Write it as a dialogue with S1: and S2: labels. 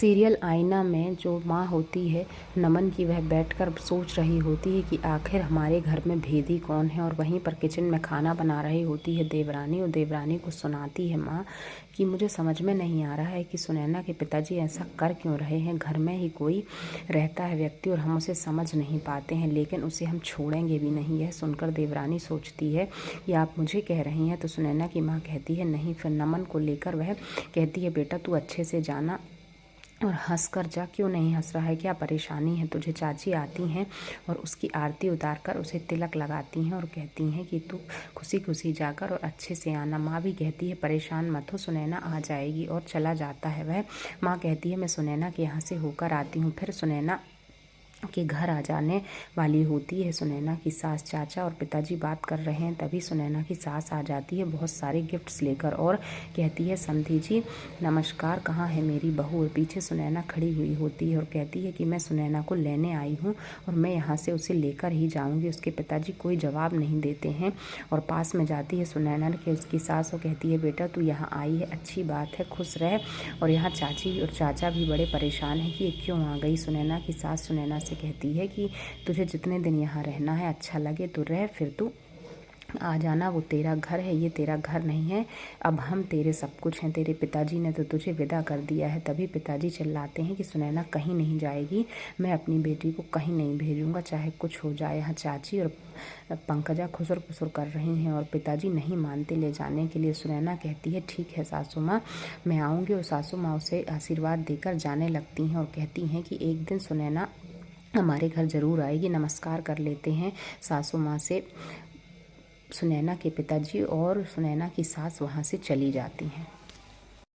S1: Serial आईना में जो माँ होती है नमन की, वह बैठकर सोच रही होती है कि आखिर हमारे घर में भेदी कौन है। और वहीं पर किचन में खाना बना रही होती है देवरानी, और देवरानी को सुनाती है माँ कि मुझे समझ में नहीं आ रहा है कि सुनैना के पिताजी ऐसा कर क्यों रहे हैं। घर में ही कोई रहता है व्यक्ति और हम उसे समझ नहीं पाते हैं, लेकिन उसे हम छोड़ेंगे भी नहीं। यह सुनकर देवरानी सोचती है कि आप मुझे कह रही हैं। तो सुनैना की माँ कहती है नहीं। फिर नमन को लेकर वह कहती है बेटा तू अच्छे से जाना और हंस कर जा। क्यों नहीं हंस रहा है, क्या परेशानी है तुझे। चाची आती हैं और उसकी आरती उतार कर उसे तिलक लगाती हैं और कहती हैं कि तू खुशी खुशी जाकर और अच्छे से आना। माँ भी कहती है परेशान मत हो, सुनैना आ जाएगी। और चला जाता है वह। माँ कहती है मैं सुनैना के यहाँ से होकर आती हूँ। फिर सुनैना के घर आ जाने वाली होती है सुनैना की सास। चाचा और पिताजी बात कर रहे हैं, तभी सुनैना की सास आ जाती है बहुत सारे गिफ्ट्स लेकर और कहती है समधी जी नमस्कार, कहाँ है मेरी बहू। और पीछे सुनैना खड़ी हुई होती है और कहती है कि मैं सुनैना को लेने आई हूँ और मैं यहाँ से उसे लेकर ही जाऊँगी। उसके पिताजी कोई जवाब नहीं देते हैं और पास में जाती है सुनैना के उसकी सास और कहती है बेटा तू यहाँ आई है, अच्छी बात है, खुश रह। और यहाँ चाची और चाचा भी बड़े परेशान हैं कि ये क्यों आ गई। सुनैना की सास सुनैना से कहती है कि तुझे जितने दिन यहाँ रहना है अच्छा लगे तो रह, फिर तू आ जाना। वो तेरा घर है, ये तेरा घर नहीं है। अब हम तेरे सब कुछ हैं। तेरे पिताजी ने तो तुझे विदा कर दिया है। तभी पिताजी चिल्लाते हैं कि सुनैना कहीं नहीं जाएगी, मैं अपनी बेटी को कहीं नहीं भेजूंगा चाहे कुछ हो जाए। यहाँ चाची और पंकजा खुसुर फुसुर कर रही हैं और पिताजी नहीं मानते ले जाने के लिए। सुनैना कहती है ठीक है सासू माँ, मैं आऊँगी। और सासू माँ उसे आशीर्वाद देकर जाने लगती हैं और कहती हैं कि एक दिन सुनैना हमारे घर ज़रूर आएगी। नमस्कार कर लेते हैं सासू माँ से सुनैना के पिताजी और सुनैना की सास वहाँ से चली जाती हैं।